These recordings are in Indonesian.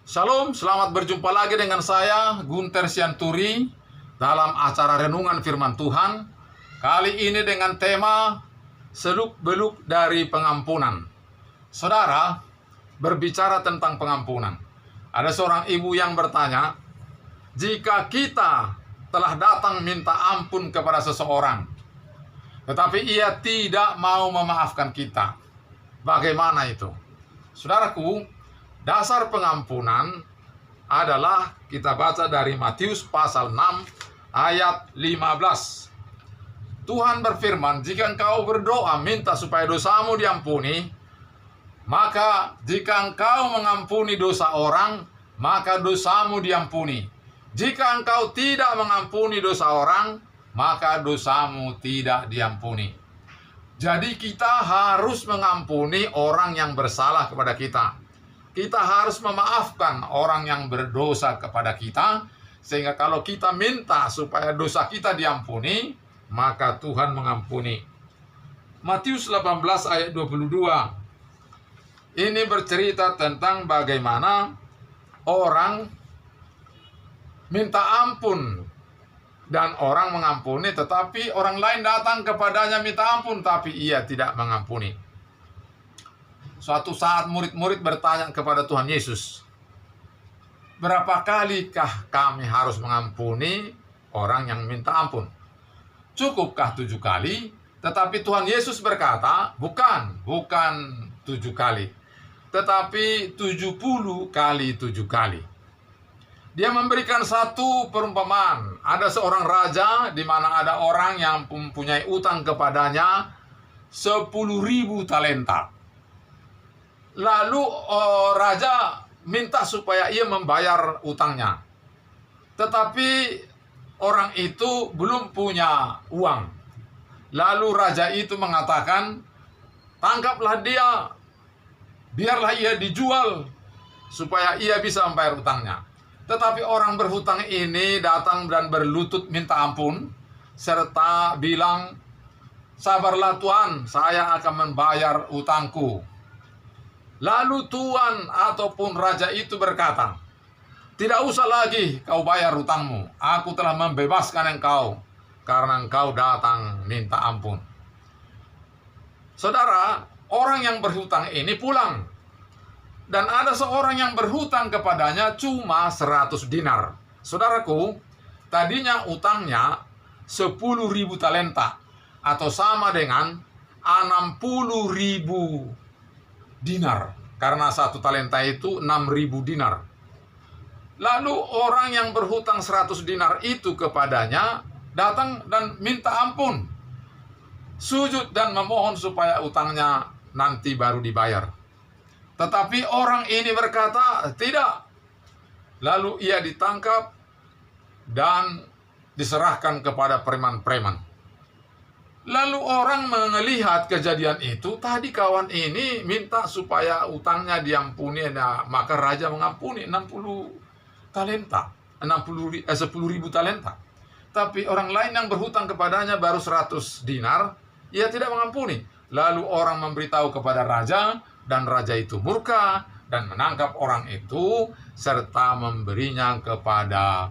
Shalom, selamat berjumpa lagi dengan saya, Gunter Sianturi, dalam acara Renungan Firman Tuhan. Kali ini dengan tema Seluk-beluk dari Pengampunan. Saudara, berbicara tentang pengampunan. Ada seorang ibu yang bertanya, jika kita telah datang minta ampun kepada seseorang, tetapi ia tidak mau memaafkan kita, bagaimana itu? Saudaraku, dasar pengampunan adalah kita baca dari Matius pasal 6 ayat 15. Tuhan berfirman, jika engkau berdoa minta supaya dosamu diampuni, maka jika engkau mengampuni dosa orang, maka dosamu diampuni. Jika engkau tidak mengampuni dosa orang, maka dosamu tidak diampuni. Jadi kita harus mengampuni orang yang bersalah kepada kita. Kita harus memaafkan orang yang berdosa kepada kita, sehingga kalau kita minta supaya dosa kita diampuni, maka Tuhan mengampuni. Matius 18 ayat 22. Ini bercerita tentang bagaimana orang minta ampun dan orang mengampuni, tetapi orang lain datang kepadanya minta ampun, tapi ia tidak mengampuni. Suatu saat murid-murid bertanya kepada Tuhan Yesus, berapa kalikah kami harus mengampuni orang yang minta ampun? Cukupkah 7 kali? Tetapi Tuhan Yesus berkata, bukan 7 kali, tetapi 70 kali 7 kali. Dia memberikan satu perumpamaan. Ada seorang raja di mana ada orang yang mempunyai utang kepadanya 10.000 talenta. Lalu raja minta supaya ia membayar utangnya. Tetapi orang itu belum punya uang. Lalu raja itu mengatakan, tangkaplah dia, biarlah ia dijual supaya ia bisa membayar utangnya. Tetapi orang berhutang ini datang dan berlutut minta ampun, serta bilang, sabarlah Tuan, saya akan membayar utangku. Lalu Tuan ataupun raja itu berkata, tidak usah lagi kau bayar hutangmu, aku telah membebaskan engkau, karena engkau datang minta ampun. Saudara, orang yang berhutang ini pulang, dan ada seorang yang berhutang kepadanya cuma 100 dinar. Saudaraku, tadinya utangnya 10.000 talenta, atau sama dengan 60.000 dinar, karena 1 talenta itu 6.000 dinar. Lalu orang yang berhutang 100 dinar itu kepadanya datang dan minta ampun, sujud dan memohon supaya utangnya nanti baru dibayar. Tetapi orang ini berkata tidak. Lalu ia ditangkap dan diserahkan kepada preman-preman. Lalu orang melihat kejadian itu, tadi kawan ini minta supaya utangnya diampuni, maka raja mengampuni 60 talenta, 10.000 talenta. Tapi orang lain yang berhutang kepadanya baru 100 dinar, ia tidak mengampuni. Lalu orang memberitahu kepada raja, dan raja itu murka dan menangkap orang itu serta memberinya kepada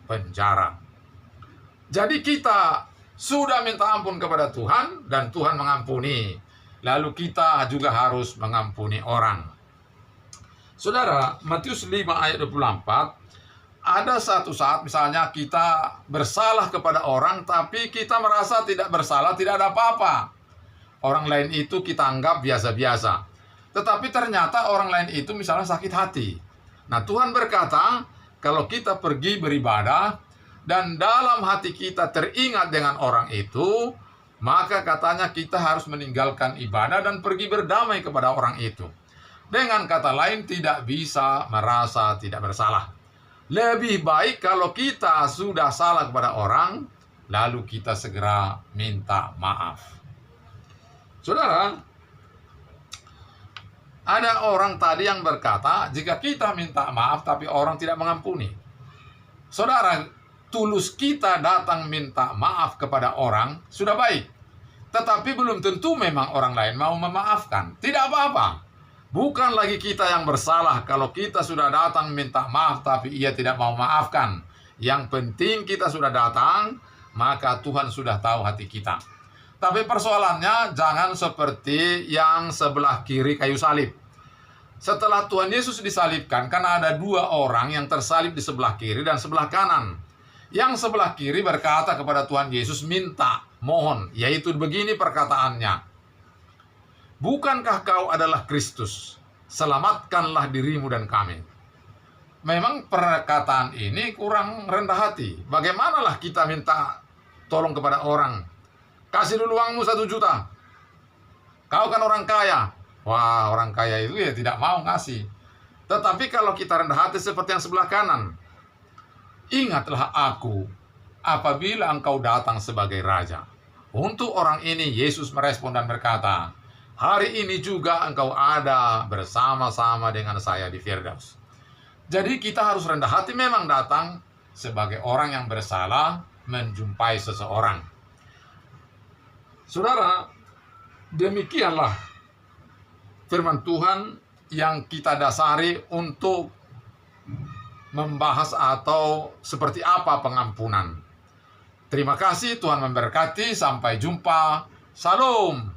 penjara. Jadi kita sudah minta ampun kepada Tuhan dan Tuhan mengampuni. Lalu kita juga harus mengampuni orang. Saudara, Matius 5 ayat 24, ada satu saat misalnya kita bersalah kepada orang, tapi kita merasa tidak bersalah, tidak ada apa-apa. Orang lain itu kita anggap biasa-biasa. Tetapi ternyata orang lain itu misalnya sakit hati. Nah, Tuhan berkata, kalau kita pergi beribadah, dan dalam hati kita teringat dengan orang itu, maka katanya kita harus meninggalkan ibadah dan pergi berdamai kepada orang itu. Dengan kata lain, tidak bisa merasa tidak bersalah. Lebih baik kalau kita sudah salah kepada orang, lalu kita segera minta maaf. Saudara, ada orang tadi yang berkata, jika kita minta maaf tapi orang tidak mengampuni. Saudara, tulus kita datang minta maaf kepada orang sudah baik, tetapi belum tentu memang orang lain mau memaafkan. Tidak apa-apa. Bukan lagi kita yang bersalah kalau kita sudah datang minta maaf tapi ia tidak mau maafkan. Yang penting kita sudah datang, maka Tuhan sudah tahu hati kita. Tapi persoalannya jangan seperti yang sebelah kiri kayu salib. Setelah Tuhan Yesus disalibkan, karena ada dua orang yang tersalib di sebelah kiri dan sebelah kanan. Yang sebelah kiri berkata kepada Tuhan Yesus, minta, mohon, yaitu begini perkataannya. Bukankah kau adalah Kristus? Selamatkanlah dirimu dan kami. Memang perkataan ini kurang rendah hati. Bagaimanalah kita minta tolong kepada orang? Kasih dulu uangmu 1 juta. Kau kan orang kaya. Wah, orang kaya itu ya tidak mau ngasih. Tetapi kalau kita rendah hati seperti yang sebelah kanan. Ingatlah aku apabila engkau datang sebagai raja. Untuk orang ini Yesus merespon dan berkata, hari ini juga engkau ada bersama-sama dengan saya di Firdaus. Jadi kita harus rendah hati memang datang sebagai orang yang bersalah menjumpai seseorang. Saudara, demikianlah firman Tuhan yang kita dasari untuk membahas atau seperti apa pengampunan. Terima kasih, Tuhan memberkati. Sampai jumpa. Salam.